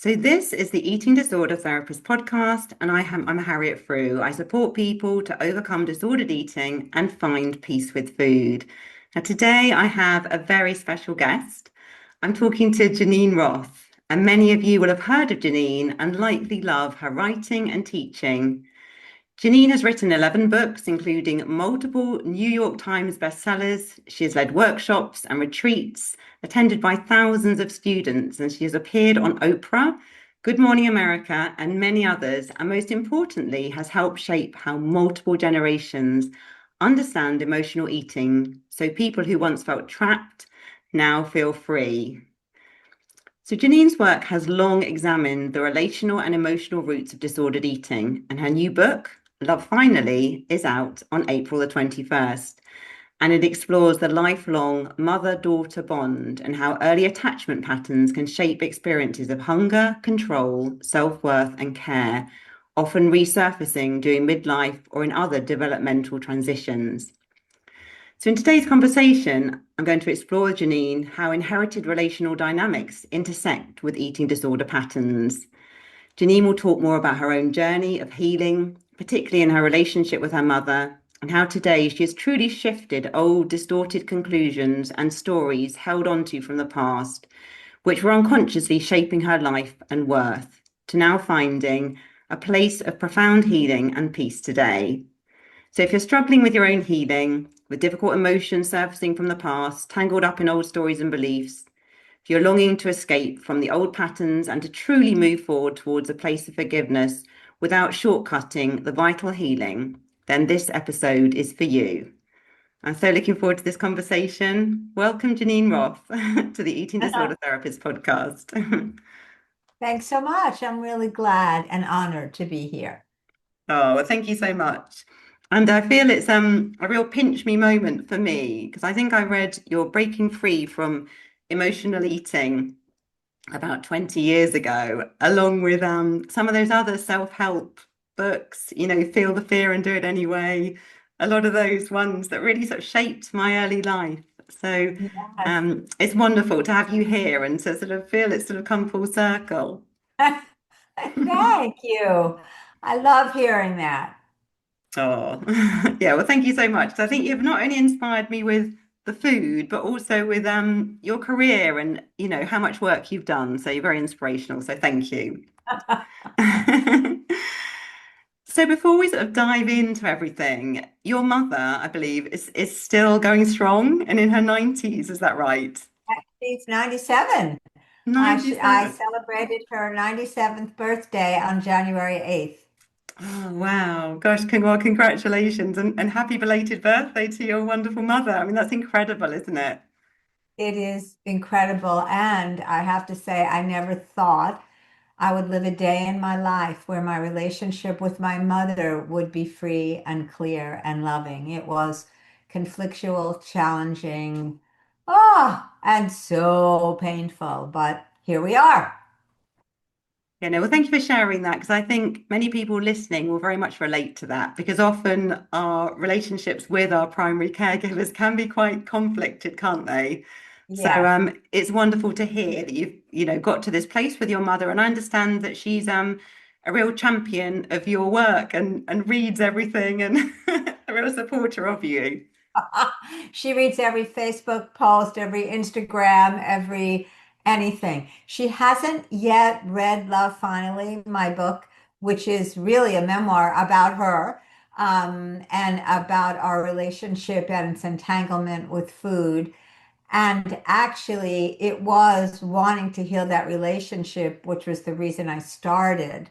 So this is the Eating Disorder Therapist podcast, and I'm Harriet Frew. I support people to overcome disordered eating and find peace with food. Now today I have a very special guest. I'm talking to Geneen Roth, and many of you will have heard of Geneen and likely love her writing and teaching. Geneen has written 11 books, including multiple New York Times bestsellers. She has led workshops and retreats attended by thousands of students, and she has appeared on Oprah, Good Morning America, and many others, and most importantly, has helped shape how multiple generations understand emotional eating, so people who once felt trapped now feel free. So Geneen's work has long examined the relational and emotional roots of disordered eating, and her new book, Love Finally, is out on April the 21st. And it explores the lifelong mother-daughter bond and how early attachment patterns can shape experiences of hunger, control, self-worth, and care, often resurfacing during midlife or in other developmental transitions. So in today's conversation, I'm going to explore with Geneen how inherited relational dynamics intersect with eating disorder patterns. Geneen will talk more about her own journey of healing, particularly in her relationship with her mother, and how today she has truly shifted old, distorted conclusions and stories held onto from the past, which were unconsciously shaping her life and worth, to now finding a place of profound healing and peace today. So if you're struggling with your own healing, with difficult emotions surfacing from the past, tangled up in old stories and beliefs, if you're longing to escape from the old patterns and to truly move forward towards a place of forgiveness without shortcutting the vital healing, then this episode is for you. I'm so looking forward to this conversation. Welcome, Geneen Roth, to the Eating Disorder Therapist podcast. Thanks so much. I'm really glad and honored to be here. Oh, well, thank you so much. And I feel it's a real pinch me moment for me because I think I read your Breaking Free from Emotional Eating about 20 years ago, along with some of those other self-help books, Feel the Fear and Do It Anyway, a lot of those ones that really sort of shaped my early life. So Yes. it's wonderful to have you here and to sort of feel it's sort of come full circle. Thank you. I love hearing that. Oh, yeah. Well, thank you so much. So I think you've not only inspired me with the food, but also with your career and how much work you've done. So you're very inspirational. So thank you. So before we sort of dive into everything, your mother, I believe, is still going strong and in her 90s. Is that right? She's 97. I 97. celebrated her 97th birthday on January 8th. Oh, wow. Gosh, well, congratulations and happy belated birthday to your wonderful mother. I mean, that's incredible, isn't it? It is incredible. And I have to say, I never thought I would live a day in my life where my relationship with my mother would be free and clear and loving. It was conflictual, challenging, and so painful. But here we are. Well, thank you for sharing that because I think many people listening will very much relate to that because often our relationships with our primary caregivers can be quite conflicted, can't they? So Yes. it's wonderful to hear that you've got to this place with your mother, and I understand that she's a real champion of your work and reads everything and a real supporter of you. She reads every Facebook post, every Instagram, every anything. She hasn't yet read Love Finally, my book, which is really a memoir about her, and about our relationship and its entanglement with food. And actually, it was wanting to heal that relationship, which was the reason I started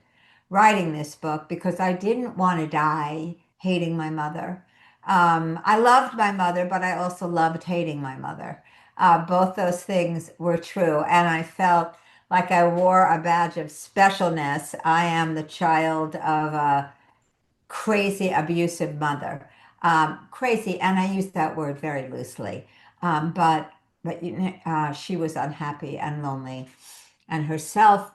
writing this book, because I didn't want to die hating my mother. I loved my mother, but I also loved hating my mother. Both those things were true. And I felt like I wore a badge of specialness. I am the child of a crazy, abusive mother. Crazy, and I use that word very loosely. But she was unhappy and lonely, and herself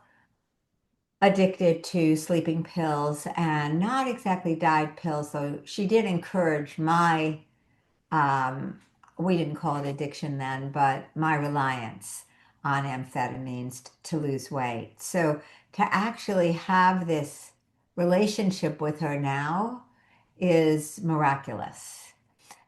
addicted to sleeping pills and not exactly diet pills. So she did encourage um, we didn't call it addiction then, but my reliance on amphetamines to lose weight. So to actually have this relationship with her now is miraculous.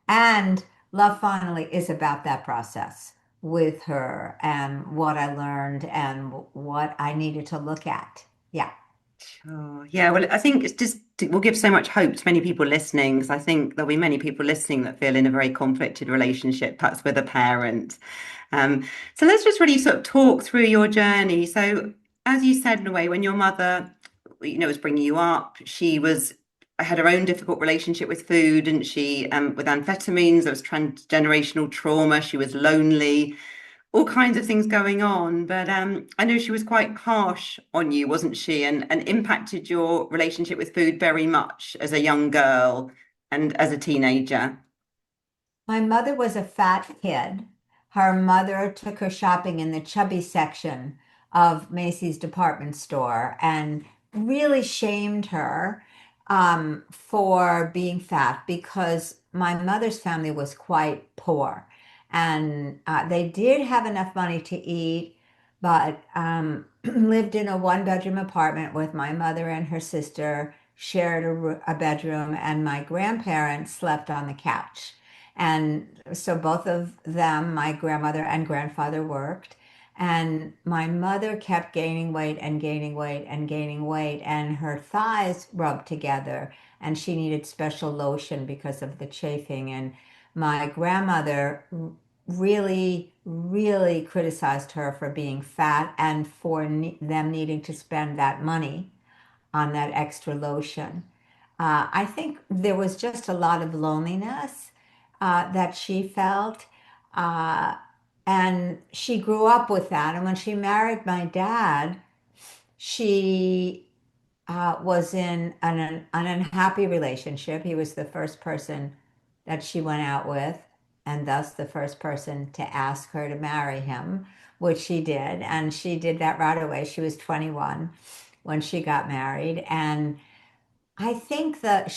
And Love Finally is about that process with her and what I learned and what I needed to look at. Yeah. Sure. Yeah, well, I think it's just will give so much hope to many people listening, because I think there'll be many people listening that feel in a very conflicted relationship, perhaps with a parent. Um, so let's just really sort of talk through your journey. So, as you said, in a way, when your mother, was bringing you up, she was had her own difficult relationship with food, and she, with amphetamines, there was transgenerational trauma. She was lonely, all kinds of things going on. But I know she was quite harsh on you, wasn't she? And impacted your relationship with food very much as a young girl and as a teenager. My mother was a fat kid. Her mother took her shopping in the chubby section of Macy's department store and really shamed her for being fat because my mother's family was quite poor. And they did have enough money to eat, but lived in a one-bedroom apartment with my mother and her sister, shared a bedroom, and my grandparents slept on the couch. And so both of them, my grandmother and grandfather, worked. And my mother kept gaining weight and gaining weight and gaining weight, and her thighs rubbed together, and she needed special lotion because of the chafing. And my grandmother really, really criticized her for being fat and for them needing to spend that money on that extra lotion. I think there was just a lot of loneliness that she felt. Uh, and she grew up with that. And when she married my dad, she was in an unhappy relationship. He was the first person that she went out with, and thus the first person to ask her to marry him, which she did. And she did that right away. She was 21 when she got married. And I think that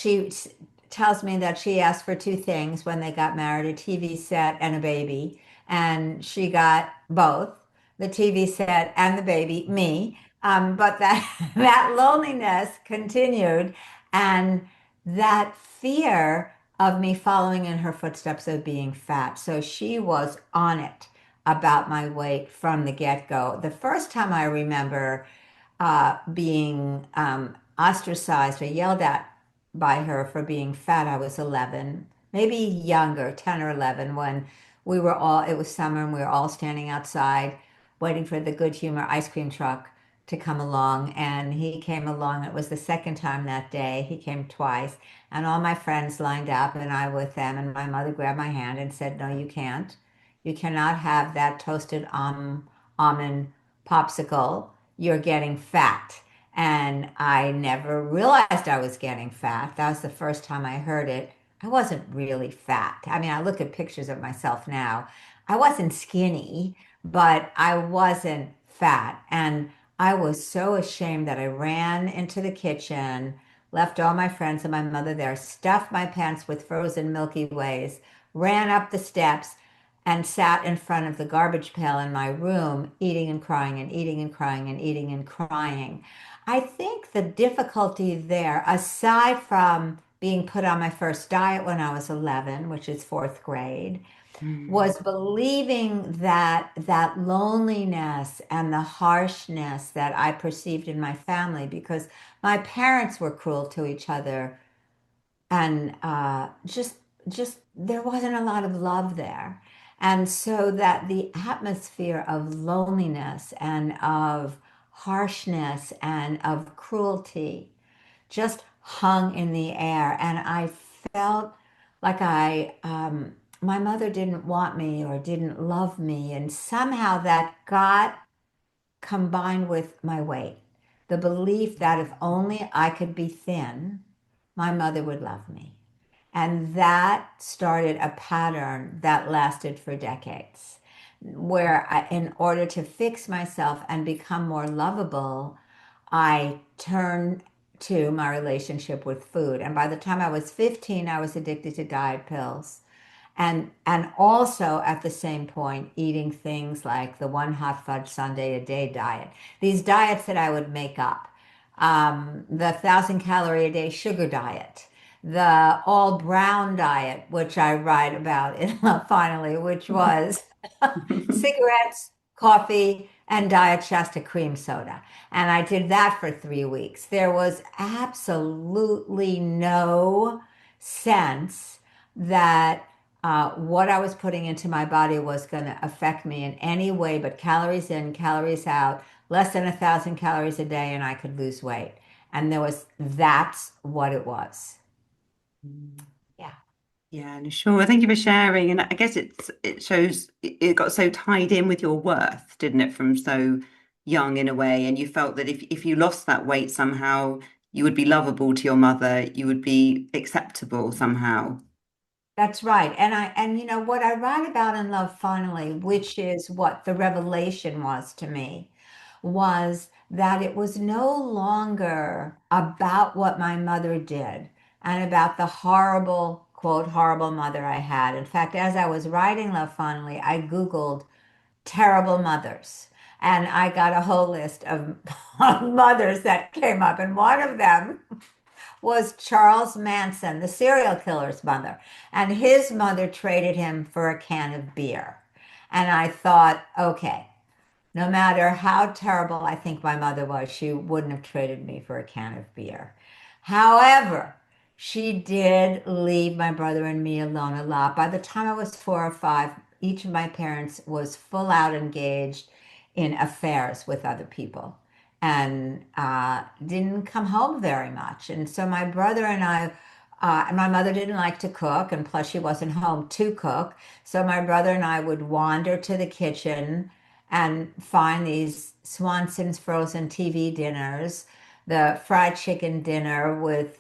tells me that she asked for two things when they got married, a TV set and a baby. And she got both, the TV set and the baby, me. But that, that loneliness continued and that fear of me following in her footsteps of being fat. So she was on it about my weight from the get-go. The first time I remember being ostracized or yelled at by her for being fat. I was 11, maybe younger, 10 or 11, when it was summer and we were all standing outside waiting for the Good Humor ice cream truck to come along. And he came along. It was the second time that day. He came twice. And all my friends lined up and I with them. And my mother grabbed my hand and said, "No, you can't. You cannot have that toasted almond popsicle. You're getting fat." And I never realized I was getting fat. That was the first time I heard it. I wasn't really fat. I mean, I look at pictures of myself now. I wasn't skinny, but I wasn't fat. And I was so ashamed that I ran into the kitchen, left all my friends and my mother there, stuffed my pants with frozen Milky Ways, ran up the steps, and sat in front of the garbage pail in my room, eating and crying and eating and crying and eating and crying. I think the difficulty there, aside from being put on my first diet when I was 11, which is fourth grade, Mm. was believing that that loneliness and the harshness that I perceived in my family, because my parents were cruel to each other and just there wasn't a lot of love there. And so that the atmosphere of loneliness and of harshness and of cruelty just hung in the air. And I felt like my mother didn't want me or didn't love me. And somehow that got combined with my weight, the belief that if only I could be thin, my mother would love me. And that started a pattern that lasted for decades, where in order to fix myself and become more lovable, I turned to my relationship with food. And by the time I was 15, I was addicted to diet pills. And also at the same point eating things like the one hot fudge sundae a day diet, these diets that I would make up, the 1,000 calorie a day sugar diet, the all brown diet, which I write about in finally, which was cigarettes, coffee, and Diet Shasta cream soda. And I did that for 3 weeks. There was absolutely no sense that what I was putting into my body was going to affect me in any way but calories in, calories out, less than 1,000 calories a day, and I could lose weight. And that's what it was. Yeah. Yeah, no, sure. Thank you for sharing. And I guess it shows it got so tied in with your worth, didn't it, from so young in a way. And you felt that if you lost that weight somehow, you would be lovable to your mother, you would be acceptable somehow. That's right. And you know what I write about in Love Finally, which is what the revelation was to me, was that it was no longer about what my mother did and about the horrible, quote, horrible mother I had. In fact, as I was writing Love Finally, I Googled terrible mothers. And I got a whole list of mothers that came up. And one of them was Charles Manson, the serial killer's mother. And his mother traded him for a can of beer. And I thought, okay, no matter how terrible I think my mother was, she wouldn't have traded me for a can of beer. However, she did leave my brother and me alone a lot. By the time I was 4 or 5, each of my parents was full out engaged in affairs with other people and didn't come home very much. And so my brother and my mother didn't like to cook, and plus she wasn't home to cook. So my brother and I would wander to the kitchen and find these Swanson's frozen TV dinners, the fried chicken dinner with,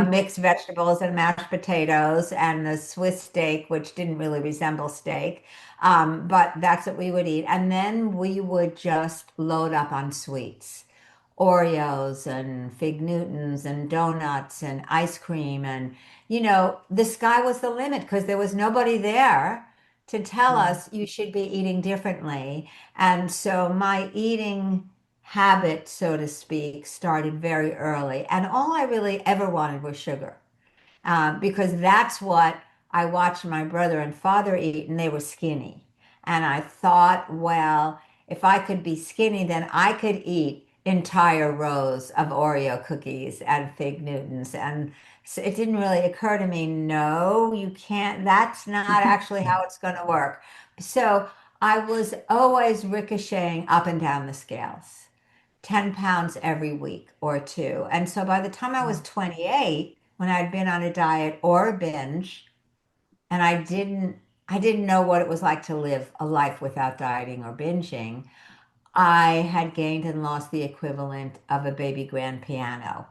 mixed vegetables and mashed potatoes, and the Swiss steak, which didn't really resemble steak. But that's what we would eat. And then we would just load up on sweets. Oreos and Fig Newtons and donuts and ice cream. And, the sky was the limit because there was nobody there to tell Mm. us you should be eating differently. And so my eating habit, so to speak, started very early. And all I really ever wanted was sugar, because that's what I watched my brother and father eat, and they were skinny. And I thought, well, if I could be skinny, then I could eat entire rows of Oreo cookies and Fig Newtons. And so it didn't really occur to me, no, you can't, that's not actually how it's going to work. So I was always ricocheting up and down the scales. 10 pounds every week or two. And so by the time I was 28, when I'd been on a diet or a binge, and I didn't know what it was like to live a life without dieting or binging, I had gained and lost the equivalent of a baby grand piano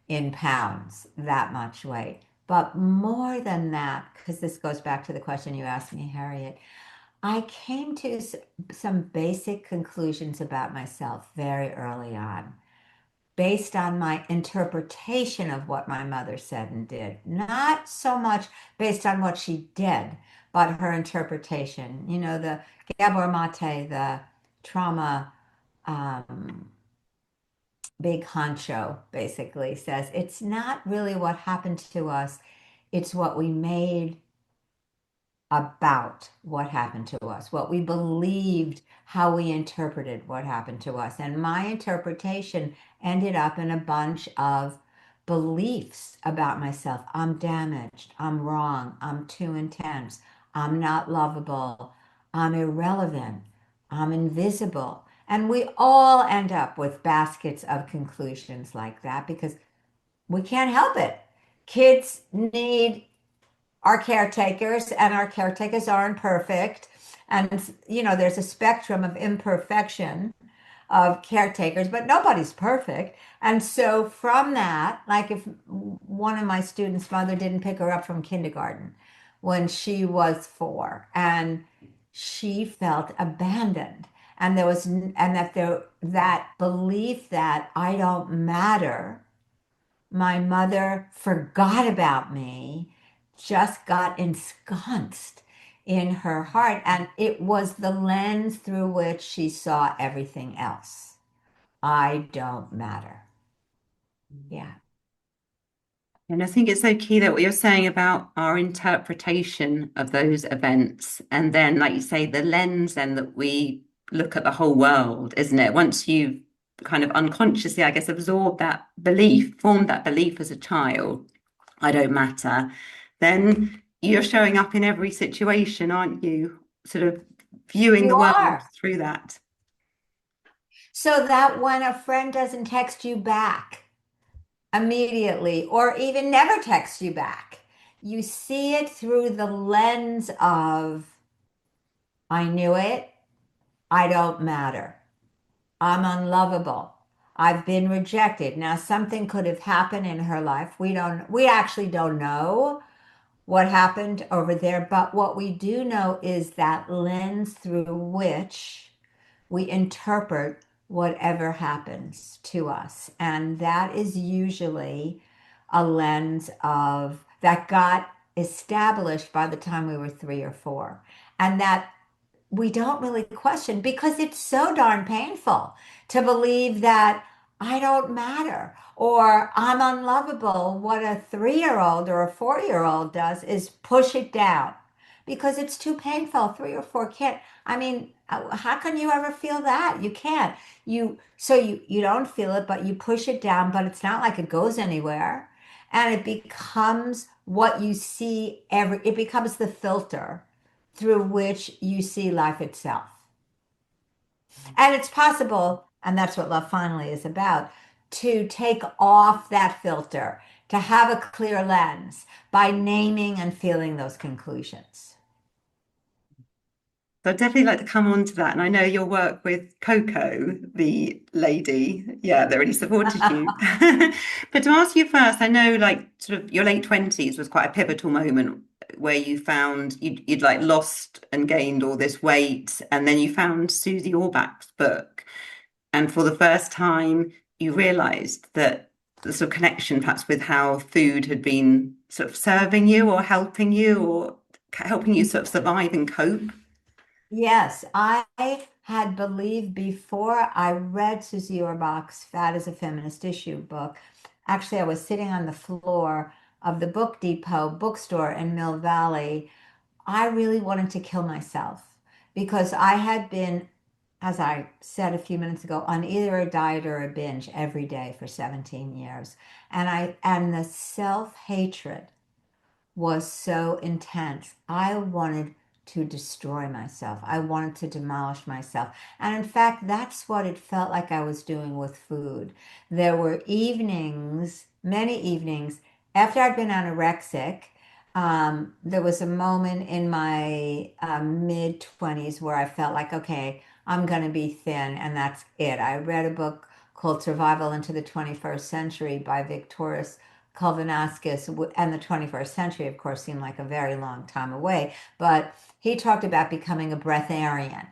in pounds, that much weight. But more than that, because this goes back to the question you asked me, Harriet, I came to some basic conclusions about myself very early on, based on my interpretation of what my mother said and did. Not so much based on what she did, but her interpretation. The Gabor Mate, the trauma big honcho, basically says it's not really what happened to us, it's what we made about what happened to us, what we believed, how we interpreted what happened to us. And my interpretation ended up in a bunch of beliefs about myself. I'm damaged. I'm wrong. I'm too intense. I'm not lovable. I'm irrelevant. I'm invisible. And we all end up with baskets of conclusions like that because we can't help it. Kids need our caretakers, and our caretakers aren't perfect. And, there's a spectrum of imperfection of caretakers, but nobody's perfect. And so, from that, like if one of my students' mother didn't pick her up from kindergarten when she was 4, and she felt abandoned. And that belief that I don't matter, my mother forgot about me, just got ensconced in her heart. And it was the lens through which she saw everything else. I don't matter. Yeah. And I think it's so key that what you're saying about our interpretation of those events, and then, like you say, the lens then that we look at the whole world, isn't it? Once you've kind of unconsciously, I guess, absorbed that belief, formed that belief as a child, I don't matter, then you're showing up in every situation, aren't you? Sort of viewing You the world are. through that. So that when a friend doesn't text you back immediately or even never texts you back, you see it through the lens of, I knew it, I don't matter. I'm unlovable. I've been rejected. Now, something could have happened in her life. We actually don't know what happened over there, but what we do know is that lens through which we interpret whatever happens to us. And that is usually a lens of that got established by the time we were 3 or 4. And that we don't really question because it's so darn painful to believe that I don't matter or I'm unlovable. What a 3 year old or a 4 year old does is push it down because it's too painful. 3 or 4 can't. I mean, how can you ever feel that? You can't. You don't feel it, but you push it down, but it's not like it goes anywhere. And it becomes what you see it becomes the filter through which you see life itself. And it's possible, and that's what Love Finally is about, to take off that filter, to have a clear lens by naming and feeling those conclusions. So I'd definitely like to come on to that. And I know your work with Coco, the lady, yeah, that really supported you. But to ask you first, I know like sort of your late 20s was quite a pivotal moment where you found you'd like lost and gained all this weight. And then you found Susie Orbach's book. And for the first time, you realized that the sort of connection perhaps with how food had been sort of serving you or helping you sort of survive and cope. Yes, I had believed before I read Susie Orbach's Fat as a Feminist Issue book. Actually, I was sitting on the floor of the Book Depot bookstore in Mill Valley. I really wanted to kill myself because I had been, as I said a few minutes ago, on either a diet or a binge every day for 17 years. And the self-hatred was so intense. I wanted to destroy myself. I wanted to demolish myself. And in fact, that's what it felt like I was doing with food. There were evenings, many evenings, after I'd been anorexic. There was a moment in my mid 20s where I felt like, okay, I'm going to be thin, and that's it. I read a book called Survival into the 21st Century by Victoris Kalvinaskis, and the 21st century, of course, seemed like a very long time away, but he talked about becoming a breatharian,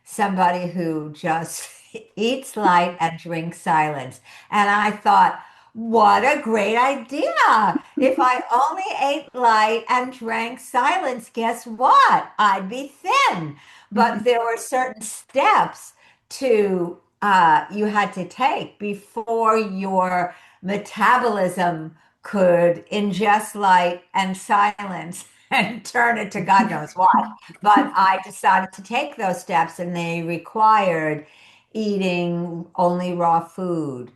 somebody who just eats light and drinks silence. And I thought, what a great idea. If I only ate light and drank silence, guess what? I'd be thin. But there were certain steps to you had to take before your metabolism could ingest light and silence and turn it to God knows what. But I decided to take those steps, and they required eating only raw food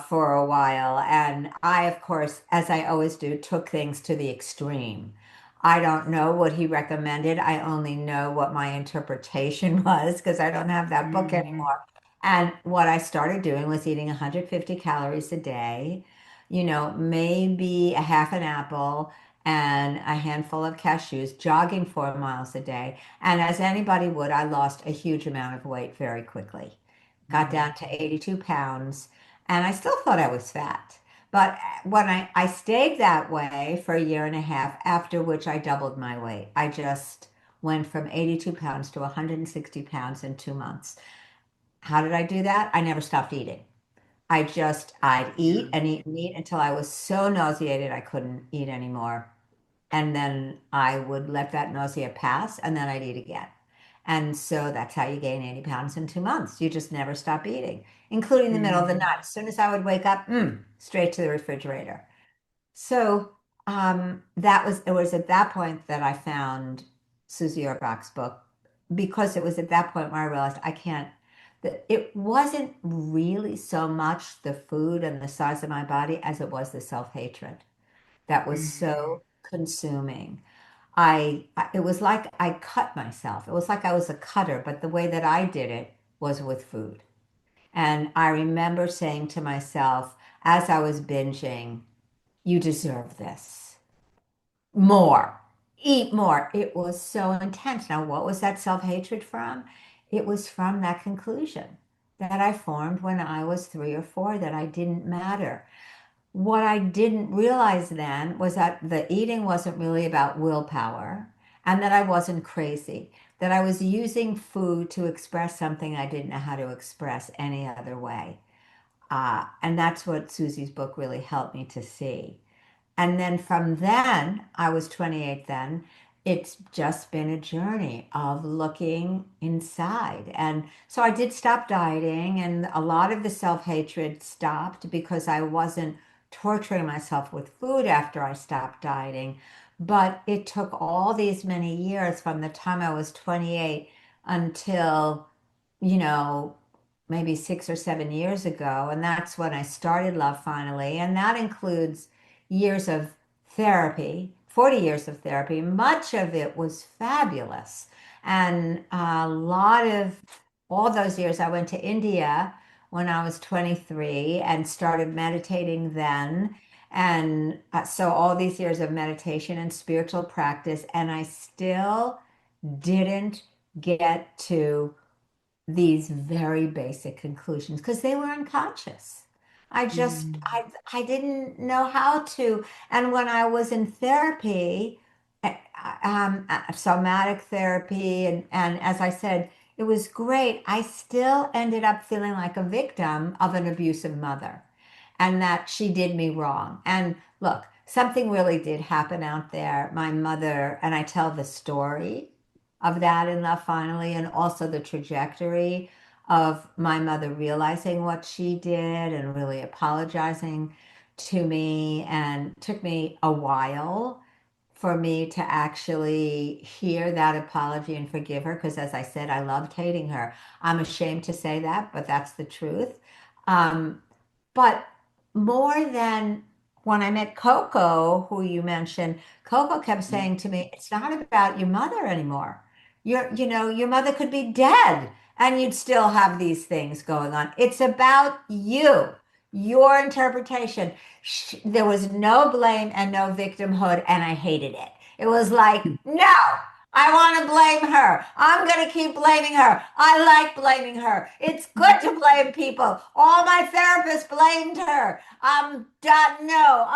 for a while. And I, of course, as I always do, took things to the extreme. I don't know what he recommended. I only know what my interpretation was because I don't have that book Mm. anymore. And what I started doing was eating 150 calories a day, maybe a half an apple and a handful of cashews, jogging 4 miles a day. And as anybody would, I lost a huge amount of weight very quickly. Got down to 82 pounds, and I still thought I was fat. But when I stayed that way for a year and a half, after which I doubled my weight. I just went from 82 pounds to 160 pounds in 2 months. How did I do that? I never stopped eating. I'd Yeah. eat and eat and eat until I was so nauseated I couldn't eat anymore. and then I would let that nausea pass, and then I'd eat again. And so that's how you gain 80 pounds in 2 months. You just never stop eating, including the middle of the Mm. night. As soon as I would wake up, straight to the refrigerator. So it was at that point that I found Susie Orbach's book, because it was at that point where I realized I can't, that it wasn't really so much the food and the size of my body as it was the self-hatred that was Mm. so consuming. It was like I cut myself. It was like I was a cutter, but the way that I did it was with food. And I remember saying to myself as I was binging, you deserve this. More. Eat more. It was so intense. Now, what was that self-hatred from? It was from that conclusion that I formed when I was 3 or 4, that I didn't matter. What I didn't realize then was that the eating wasn't really about willpower, and that I wasn't crazy, that I was using food to express something I didn't know how to express any other way. And that's what Susie's book really helped me to see. And then from then, I was 28 then, it's just been a journey of looking inside. And so I did stop dieting, and a lot of the self-hatred stopped because I wasn't torturing myself with food after I stopped dieting. But it took all these many years from the time I was 28 until, you know, maybe 6 or 7 years ago. And that's when I started Love Finally. And that includes years of therapy, 40 years of therapy. Much of it was fabulous. And a lot of all those years, I went to India when I was 23 and started meditating then. And so all these years of meditation and spiritual practice, and I still didn't get to these very basic conclusions because they were unconscious. Mm. I didn't know how to. And when I was in therapy, somatic therapy, and as I said, it was great. I still ended up feeling like a victim of an abusive mother, and that she did me wrong. And look, something really did happen out there. My mother, and I tell the story of that in Love Finally, and also the trajectory of my mother realizing what she did and really apologizing to me. And it took me a while for me to actually hear that apology and forgive her, because as I said, I loved hating her. I'm ashamed to say that, but that's the truth. Um, but more than when I met Coco, who you mentioned, Coco kept saying to me, it's not about your mother anymore. Your mother could be dead and you'd still have these things going on. It's about you, your interpretation. There was no blame and no victimhood, and I hated it. It was like, no, I want to blame her. I'm going to keep blaming her. I like blaming her. It's good to blame people. All my therapists blamed her. I'm done. No,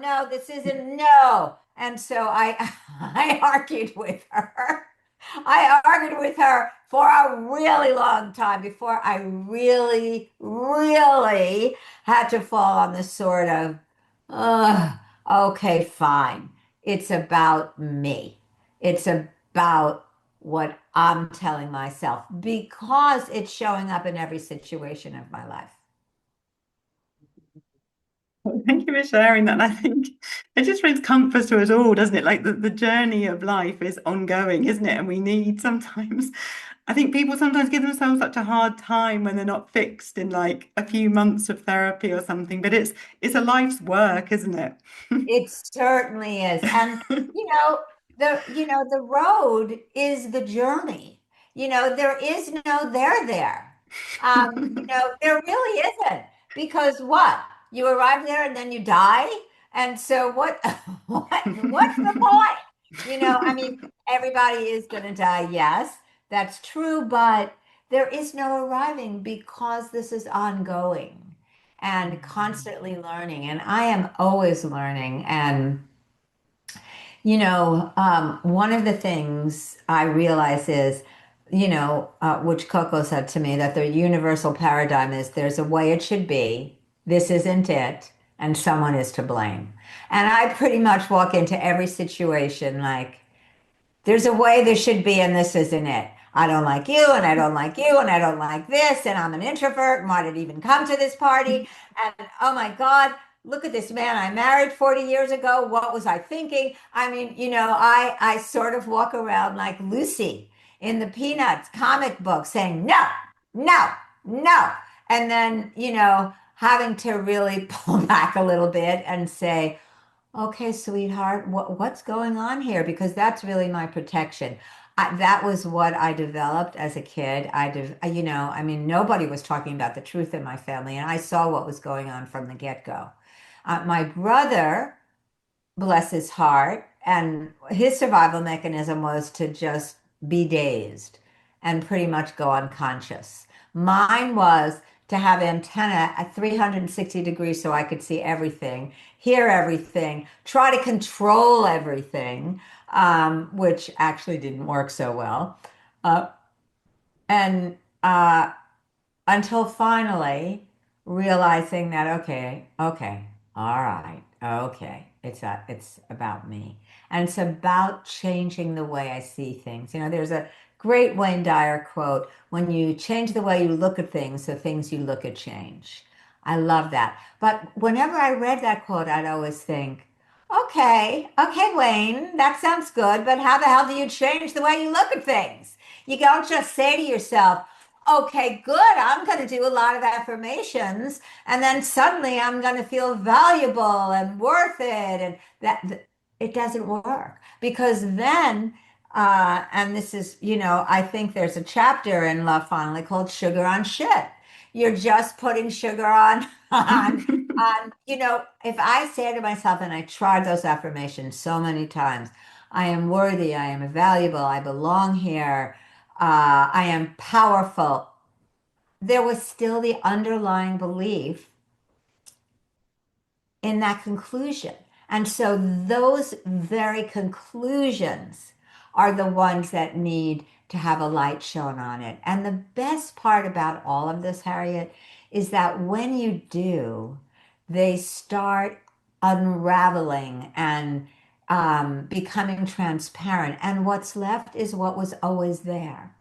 no, this isn't no. And so I, I argued with her. I argued with her for a really long time before I really, really had to fall on the sort of, okay, fine. It's about me. It's about what I'm telling myself because it's showing up in every situation of my life. Well, thank you for sharing that. I think it just brings comfort to us all, doesn't it? Like the journey of life is ongoing, isn't it? And we need sometimes, I think people sometimes give themselves such a hard time when they're not fixed in like a few months of therapy or something, but it's a life's work, isn't it? It certainly is. And the road is the journey. There is no there. There really isn't. Because what? You arrive there and then you die. And so what what's the point? I mean, everybody is gonna die, yes, that's true, but there is no arriving because this is ongoing and constantly learning. And I am always learning. And, one of the things I realize is, which Coco said to me, that the universal paradigm is there's a way it should be, this isn't it, and someone is to blame. And I pretty much walk into every situation like, there's a way this should be, and this isn't it. I don't like you, and I don't like you, and I don't like this, and I'm an introvert, and why did I even come to this party? And oh my God, look at this man I married 40 years ago. What was I thinking? I mean, I sort of walk around like Lucy in the Peanuts comic book saying, no, no, no. And then, having to really pull back a little bit and say, okay, sweetheart, what's going on here? Because that's really my protection. That was what I developed as a kid. I mean, nobody was talking about the truth in my family, and I saw what was going on from the get-go. My brother, bless his heart, and his survival mechanism was to just be dazed and pretty much go unconscious. Mine was to have antenna at 360 degrees so I could see everything, hear everything, try to control everything, which actually didn't work so well. Uh, and until finally realizing that, okay, all right, okay, it's about me, and it's about changing the way I see things. There's a great Wayne Dyer quote: when you change the way you look at things, the things you look at change. I love that. But whenever I read that quote, I'd always think, okay, Wayne, that sounds good, but how the hell do you change the way you look at things? You don't just say to yourself, okay, good, I'm going to do a lot of affirmations, and then suddenly I'm going to feel valuable and worth it. And it doesn't work because then, and this is, I think there's a chapter in Love Finally called Sugar on Shit. You're just putting sugar on, if I say to myself, and I tried those affirmations so many times, I am worthy, I am valuable, I belong here, I am powerful. There was still the underlying belief in that conclusion. And so those very conclusions are the ones that need to have a light shown on it. And the best part about all of this, Harriet, is that when you do, they start unraveling and becoming transparent. And what's left is what was always there.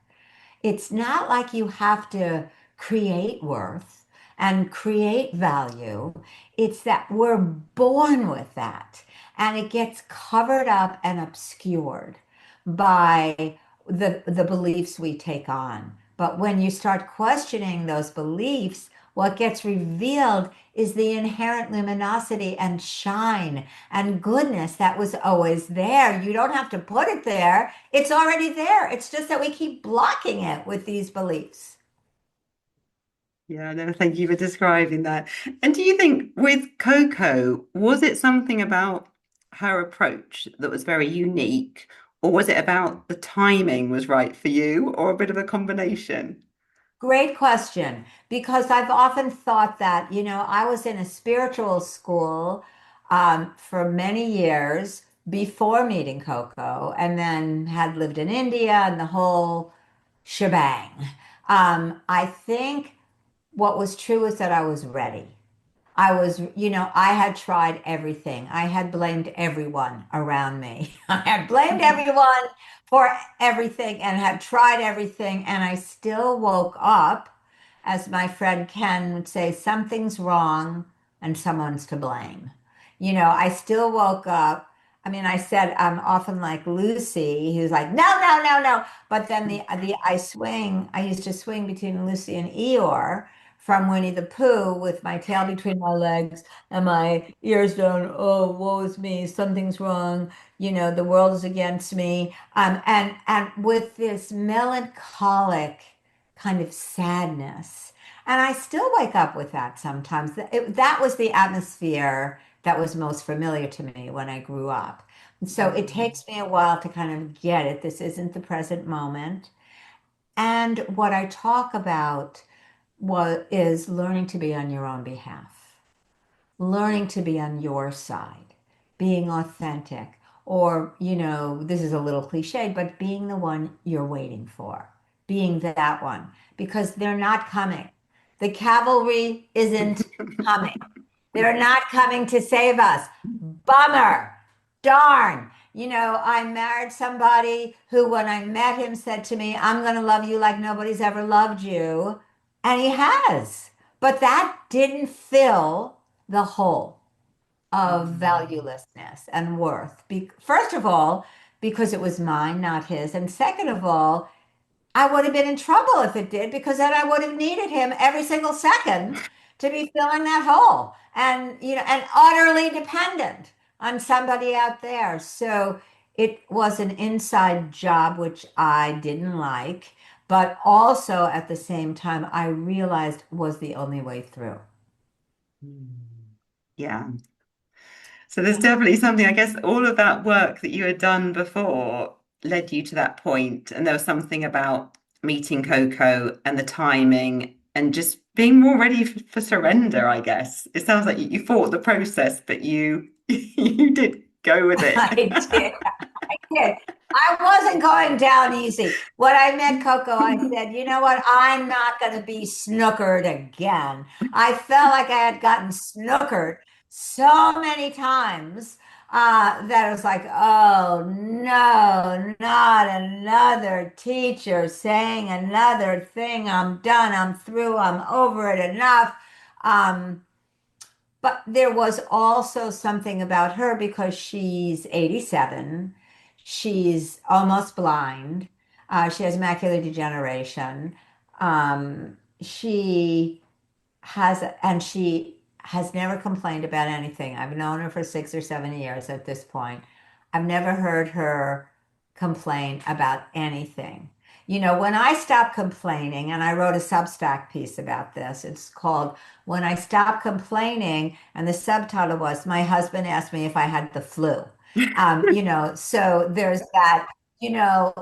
It's not like you have to create worth and create value. It's that we're born with that. And it gets covered up and obscured by the beliefs we take on. But when you start questioning those beliefs, what gets revealed is the inherent luminosity and shine and goodness that was always there. You don't have to put it there. It's already there. It's just that we keep blocking it with these beliefs. Yeah, no, thank you for describing that. And do you think with Coco, was it something about her approach that was very unique, or was it about the timing was right for you, or a bit of a combination? Great question, because I've often thought that, I was in a spiritual school for many years before meeting Coco, and then had lived in India and the whole shebang. I think what was true is that I was ready. I had tried everything. I had blamed everyone around me. I had blamed everyone for everything and had tried everything. And I still woke up, as my friend Ken would say, something's wrong and someone's to blame. I still woke up. I mean, I said I'm often like Lucy, who's like, no, no, no, no. But then I used to swing between Lucy and Eeyore from Winnie the Pooh with my tail between my legs and my ears down. Oh, woe is me. Something's wrong. The world is against me. And with this melancholic kind of sadness. And I still wake up with that sometimes. That was the atmosphere that was most familiar to me when I grew up. And so it Mm. takes me a while to kind of get it. This isn't the present moment. And what I talk about is learning to be on your own behalf, learning to be on your side, being authentic, or, this is a little cliche, but being the one you're waiting for, being that one, because they're not coming. The cavalry isn't coming. They're not coming to save us. bummer. Darn. I married somebody who, when I met him, said to me, I'm going to love you like nobody's ever loved you. And he has. But that didn't fill the hole of Mm. valuelessness and worth. First of all, because it was mine, not his. And second of all, I would have been in trouble if it did, because then I would have needed him every single second to be filling that hole and utterly dependent on somebody out there. So it was an inside job, which I didn't like, but also at the same time, I realized was the only way through. Mm. Yeah. So there's definitely something, I guess, all of that work that you had done before led you to that point. And there was something about meeting Coco and the timing and just being more ready for surrender, I guess. It sounds like you fought the process, but you you did go with it. I did. Did. I wasn't going down easy. When I met Coco, I said, you know what? I'm not going to be snookered again. I felt like I had gotten snookered so many times that I was like, oh no, not another teacher saying another thing. I'm done. I'm through. I'm over it. Enough. Um, but there was also something about her because she's 87. She's almost blind. She has macular degeneration. She has never complained about anything. I've known her for 6 or 7 years at this point. I've never heard her complain about anything. When I stopped complaining, and I wrote a Substack piece about this, it's called When I Stopped Complaining, and the subtitle was My Husband Asked Me If I Had the Flu. So there's that,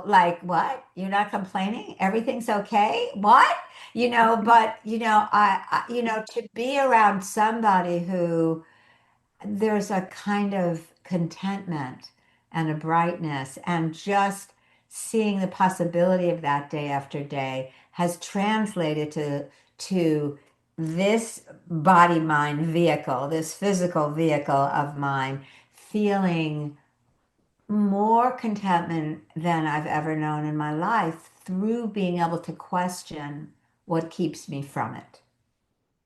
like, what? You're not complaining? Everything's okay? What? But to be around somebody who there's a kind of contentment and a brightness, and just seeing the possibility of that day after day has translated to this body mind vehicle, this physical vehicle of mine, feeling more contentment than I've ever known in my life through being able to question what keeps me from it,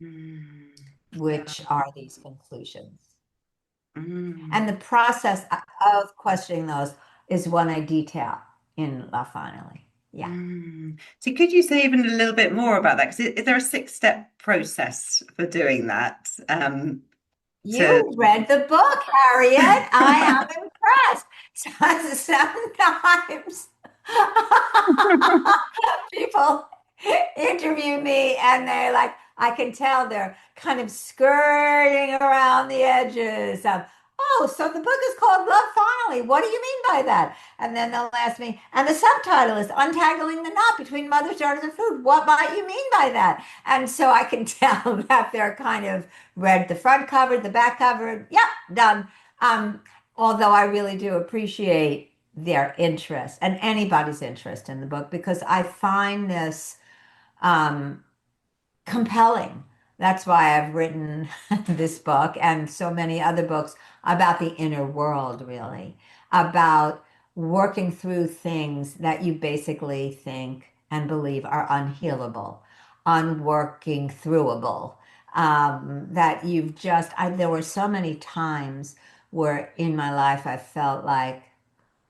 Mm. Yeah. which are these conclusions. Mm. And the process of questioning those is one I detail in La Finale. Yeah. Mm. So could you say even a little bit more about that? Because is there a six-step process for doing that? To You read the book, Harriet. I am impressed. Sometimes people interview me and they're like, I can tell they're kind of skirting around the edges of, oh, so the book is called Love Finally. What do you mean by that? And then they'll ask me, and the subtitle is Untangling the Knot Between Mothers, Daughters, and Food. What might you mean by that? And so I can tell that they're kind of read the front cover, the back cover. Yep, done. Um, Although I really do appreciate their interest and anybody's interest in the book, because I find this um, compelling. That's why I've written this book and so many other books about the inner world, really, about working through things that you basically think and believe are unhealable, unworking throughable. That there were so many times where in my life I felt like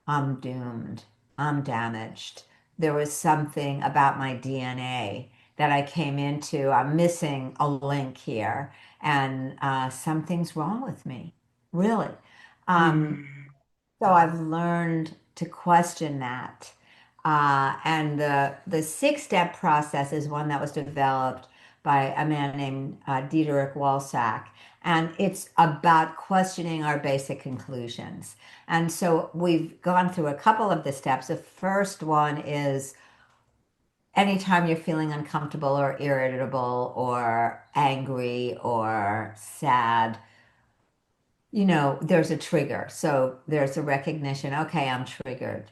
I'm doomed. I'm damaged. There was something about my DNA that I came into. I'm missing a link here, and something's wrong with me, really. Um, Mm. so I've learned to question that. And the six-step process is one that was developed by a man named Diederik Walsack. And it's about questioning our basic conclusions. And so we've gone through a couple of the steps. The first one is anytime you're feeling uncomfortable or irritable or angry or sad, there's a trigger. So there's a recognition, okay, I'm triggered.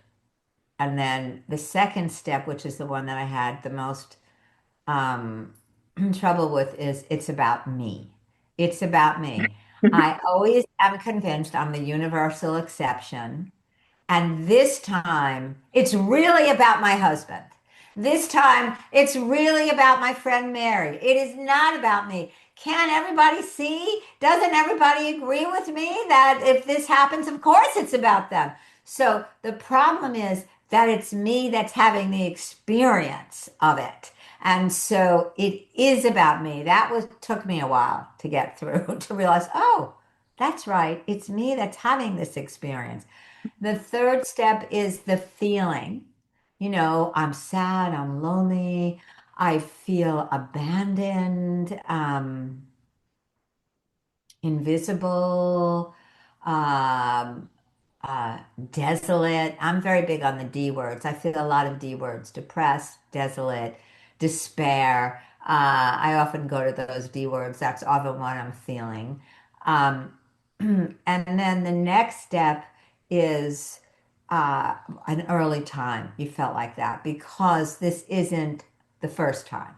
And then the second step, which is the one that I had the most um, trouble with, is it's about me. It's about me. I always am convinced I'm the universal exception. And this time, it's really about my husband. This time, it's really about my friend Mary. It is not about me. Can everybody see? Doesn't everybody agree with me that if this happens, of course it's about them? So the problem is that it's me that's having the experience of it. And so it is about me. That was took me a while to get through to realize, oh, that's right. It's me that's having this experience. The third step is the feeling. I'm sad, I'm lonely, I feel abandoned, invisible, um, uh, desolate. I'm very big on the D words. I feel a lot of D words: depressed, desolate, despair. I often go to those D words. That's often what I'm feeling. Um, and then the next step is uh, an early time. You felt like that because this isn't the first time.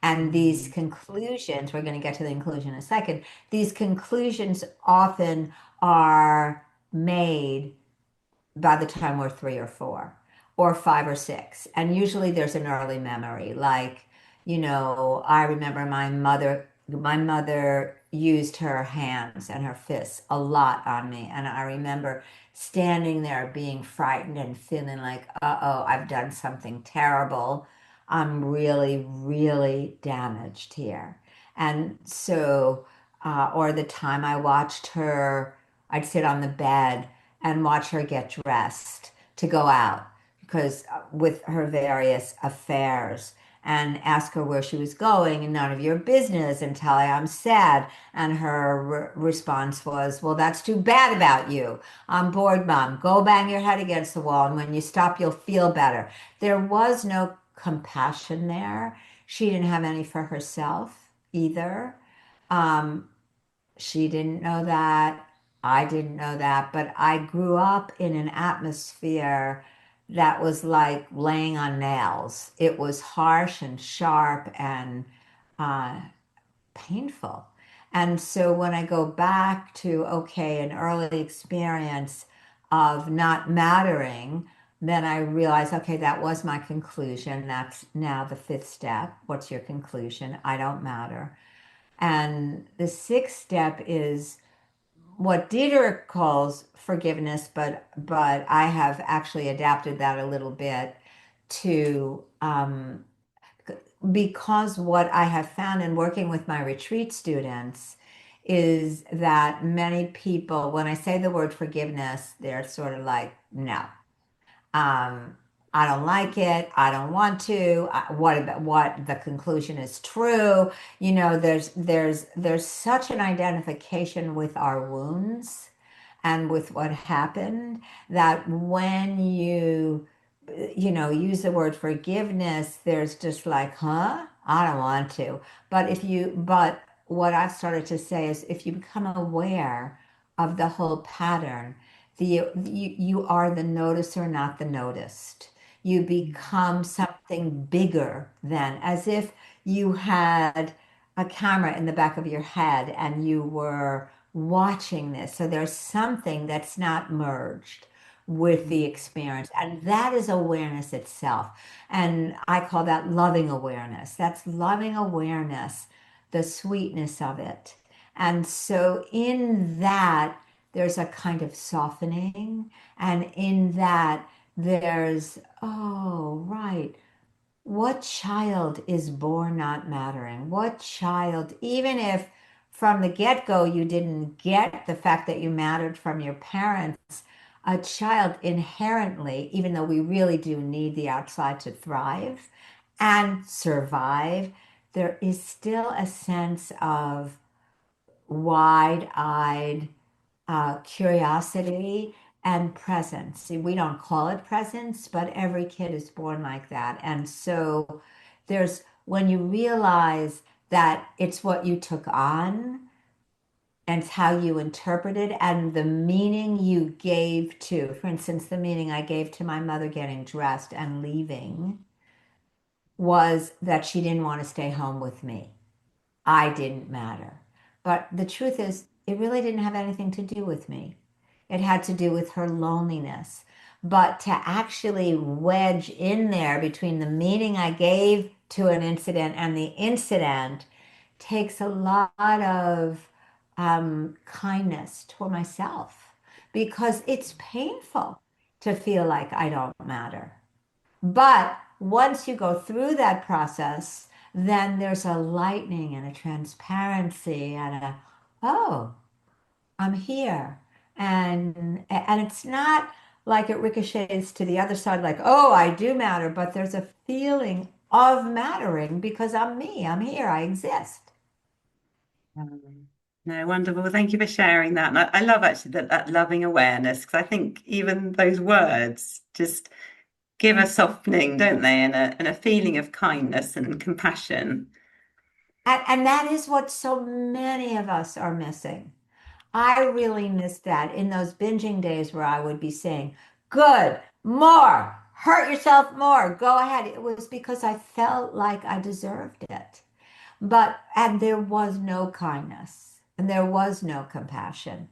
And these Mm, conclusions, we're going to get to the conclusion in a second, these conclusions often are made by the time we're 3 or 4 or 5 or 6. And usually there's an early memory. Like, I remember my mother used her hands and her fists a lot on me. And I remember standing there being frightened and feeling like, uh-oh, I've done something terrible. I'm really, really damaged here. And so, or the time I watched her, I'd sit on the bed and watch her get dressed to go out because with her various affairs and ask her where she was going and none of your business and tell her I'm sad. And her response was, well, that's too bad about you. I'm bored, Mom. Go bang your head against the wall. And when you stop, you'll feel better. There was no compassion there. She didn't have any for herself either. Um, she didn't know that. I didn't know that. But I grew up in an atmosphere that was like laying on nails. It was harsh and sharp and uh, painful. And so when I go back to, okay, an early experience of not mattering, then I realize, okay, that was my conclusion. That's now the fifth step. What's your conclusion? I don't matter. And the sixth step is what Dietrich calls forgiveness, but I have actually adapted that a little bit to because what I have found in working with my retreat students is that many people, when I say the word forgiveness, they're sort of like, no. Um, I don't like it. I don't want to. What about what the conclusion is true? There's such an identification with our wounds and with what happened that when use the word forgiveness, there's just like, huh? I don't want to. But what I've started to say is if you become aware of the whole pattern, you are the noticer, not the noticed. You become something bigger than, as if you had a camera in the back of your head and you were watching this. So there's something that's not merged with the experience. And that is awareness itself. And I call that loving awareness. That's loving awareness, the sweetness of it. And so in that, there's a kind of softening. And in that, there's, oh, right. What child is born not mattering? What child, even if from the get-go you didn't get the fact that you mattered from your parents, a child inherently, even though we really do need the outside to thrive and survive, there is still a sense of wide-eyed curiosity and presence. See, we don't call it presence, but every kid is born like that. And so when you realize that it's what you took on and it's how you interpret it and the meaning you gave to, for instance, the meaning I gave to my mother getting dressed and leaving was that she didn't want to stay home with me. I didn't matter. But the truth is, it really didn't have anything to do with me. It had to do with her loneliness. But to actually wedge in there between the meaning I gave to an incident and the incident takes a lot of kindness toward myself because it's painful to feel like I don't matter. But once you go through that process, then there's a lightening and a transparency and a, oh, I'm here. And it's not like it ricochets to the other side, like, oh, I do matter, but there's a feeling of mattering because I'm me, I'm here, I exist. No, wonderful. Thank you for sharing that. And I love actually that loving awareness because I think even those words just give a softening, don't they? And a feeling of kindness and compassion. And that is what so many of us are missing. I really missed that in those binging days where I would be saying, good, more, hurt yourself more, go ahead. It was because I felt like I deserved it. And there was no kindness and there was no compassion.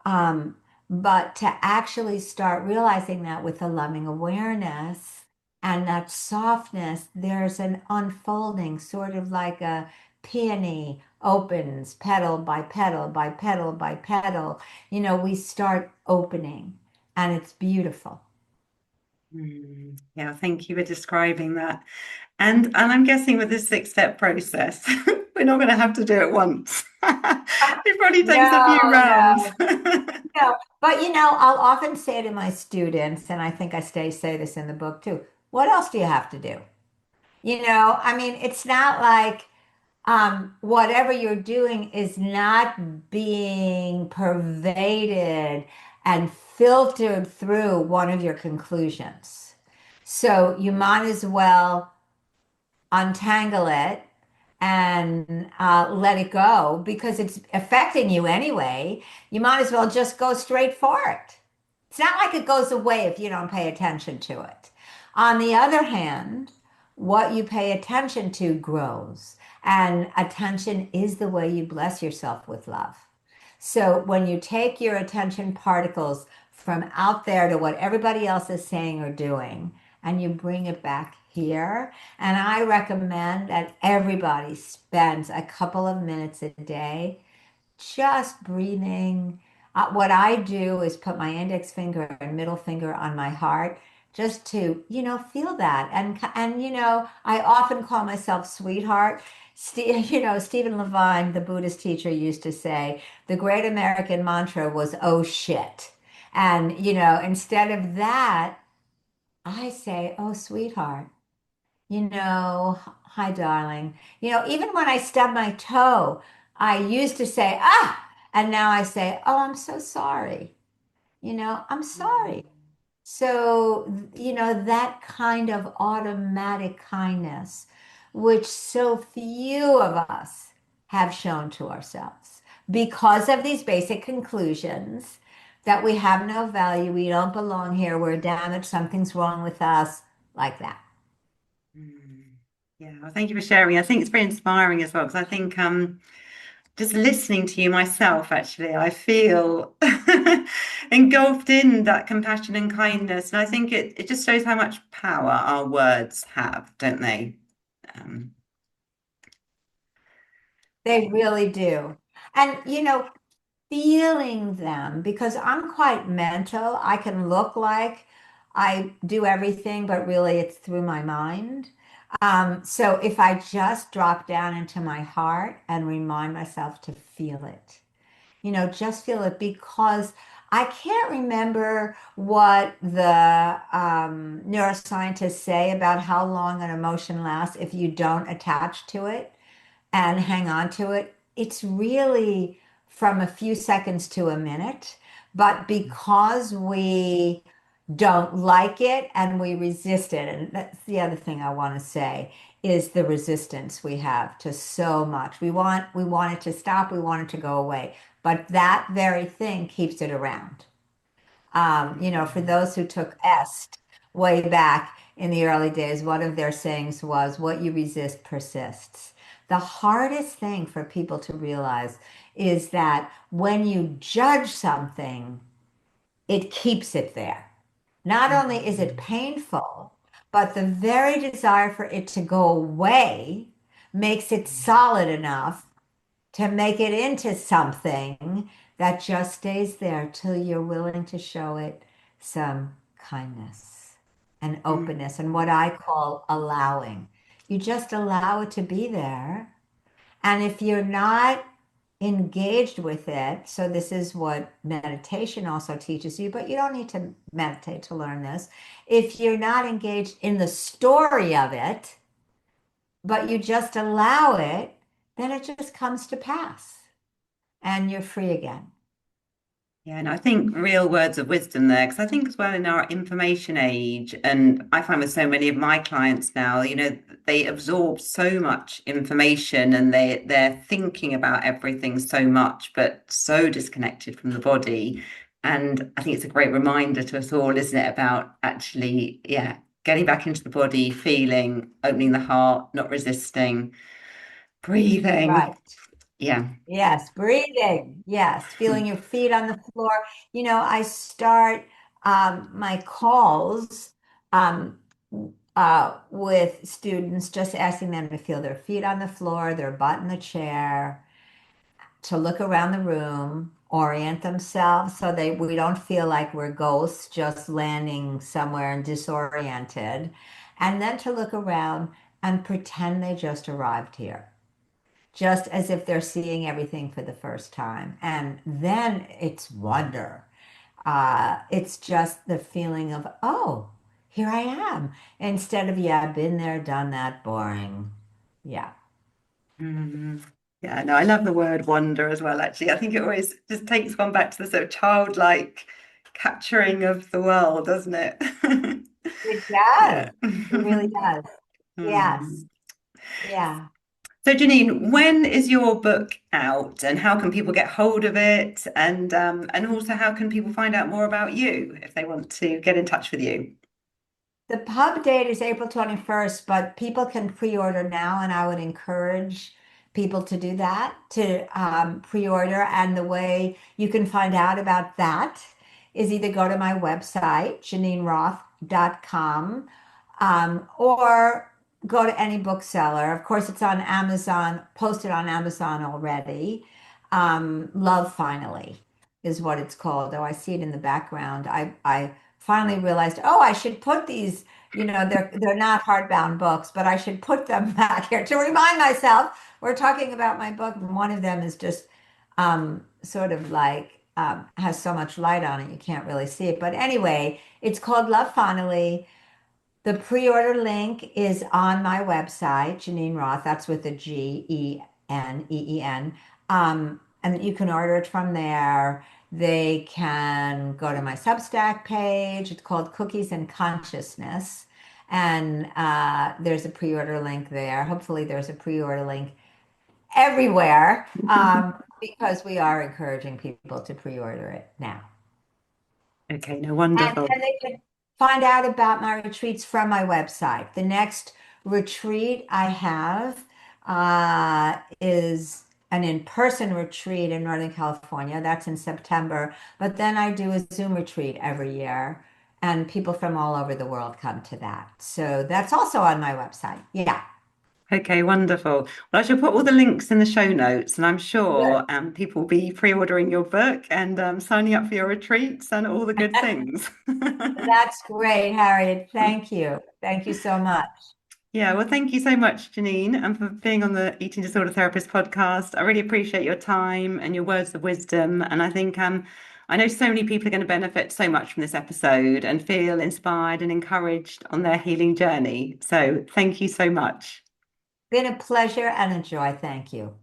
Um, but to actually start realizing that with a loving awareness and that softness, there's an unfolding, sort of like a peony opens petal by petal by petal by petal. We start opening and it's beautiful. Yeah, thank you for describing that. And I'm guessing with this 6 step process, we're not going to have to do it once. It probably takes a few No, rounds. no, no. But I'll often say to my students, and I think I say this in the book too, what else do you have to do? I mean, it's not like whatever you're doing is not being pervaded and filtered through one of your conclusions. So you might as well untangle it and let it go because it's affecting you anyway. You might as well just go straight for it. It's not like it goes away if you don't pay attention to it. On the other hand, what you pay attention to grows, and attention is the way you bless yourself with love. So when you take your attention particles from out there to what everybody else is saying or doing, and you bring it back here, and I recommend that everybody spends a couple of minutes a day just breathing. What I do is put my index finger and middle finger on my heart just to, feel that. And I often call myself sweetheart. Stephen Levine, the Buddhist teacher, used to say the great American mantra was, oh shit. And, instead of that, I say, oh, sweetheart. Hi, darling. Even when I stub my toe, I used to say, ah, and now I say, oh, I'm so sorry. I'm sorry. So, that kind of automatic kindness, which so few of us have shown to ourselves because of these basic conclusions that we have no value, we don't belong here, we're damaged, something's wrong with us, like that. Mm. Yeah, well, thank you for sharing. I think it's very inspiring as well because I think just listening to you myself, actually, I feel engulfed in that compassion and kindness. And I think it just shows how much power our words have, don't they? Um, They really do. And, feeling them because I'm quite mental. I can look like I do everything, but really it's through my mind. So if I just drop down into my heart and remind myself to feel it, just feel it because I can't remember what the neuroscientists say about how long an emotion lasts if you don't attach to it and hang on to it. It's really from a few seconds to a minute. But because we don't like it and we resist it, and that's the other thing I want to say is the resistance we have to so much. We want it to stop, we want it to go away. But that very thing keeps it around. For those who took EST way back, in the early days, one of their sayings was, "What you resist persists." The hardest thing for people to realize is that when you judge something, it keeps it there. Not only is it Mm, painful, but the very desire for it to go away makes it solid enough to make it into something that just stays there till you're willing to show it some kindness and mm. openness and what I call allowing. You just allow it to be there. And if you're not engaged with it, so this is what meditation also teaches you, but you don't need to meditate to learn this. If you're not engaged in the story of it, but you just allow it, then it just comes to pass and you're free again. Yeah, and I think real words of wisdom there, because I think as well in our information age, and I find with so many of my clients now, they absorb so much information and they're thinking about everything so much, but so disconnected from the body. And I think it's a great reminder to us all, isn't it, about actually, yeah, getting back into the body, feeling, opening the heart, not resisting, breathing. Right. Yeah. Yes. Breathing. Yes. Feeling your feet on the floor. I start my calls um, with students, just asking them to feel their feet on the floor, their butt in the chair, to look around the room, orient themselves so we don't feel like we're ghosts just landing somewhere and disoriented, and then to look around and pretend they just arrived here, just as if they're seeing everything for the first time. And then it's wonder. It's just the feeling of, oh, here I am, instead of, yeah, been there, done that, boring. Yeah. Mm. Yeah, no, I love the word wonder as well, actually. I think it always just takes one back to the sort of childlike capturing of the world, doesn't it? It does. Yeah. It really does. Yes. Mm. Yeah. So, Geneen, when is your book out and how can people get hold of it? And also how can people find out more about you if they want to get in touch with you? The pub date is April 21st, but people can pre-order now, and I would encourage people to do that, to pre-order. And the way you can find out about that is either go to my website, geneenroth.com, or go to any bookseller. Of course, it's on Amazon, posted on Amazon already. Love Finally is what it's called, though I see it in the background. I finally realized, oh, I should put these, they're not hardbound books, but I should put them back here to remind myself we're talking about my book. And one of them is just sort of like has so much light on it, you can't really see it. But anyway, it's called Love Finally. The pre-order link is on my website, Geneen Roth. That's with a Geneen. And you can order it from there. They can go to my Substack page. It's called Cookies and Consciousness. And there's a pre-order link there. Hopefully, there's a pre-order link everywhere because we are encouraging people to pre-order it now. Okay, no, And wonderful. then they can find out about my retreats from my website. The next retreat I have is an in-person retreat in Northern California. That's in September. But then I do a Zoom retreat every year, and people from all over the world come to that. So that's also on my website. Yeah. Okay, wonderful. Well, I shall put all the links in the show notes, and I'm Good. sure people will be pre-ordering your book and signing up for your retreats and all the good things. That's great, Harriet. Thank you. Thank you so much. Yeah, well, thank you so much, Geneen, and for being on the Eating Disorder Therapist podcast. I really appreciate your time and your words of wisdom. And I think I know so many people are going to benefit so much from this episode and feel inspired and encouraged on their healing journey. So thank you so much. Been a pleasure and a joy. Thank you.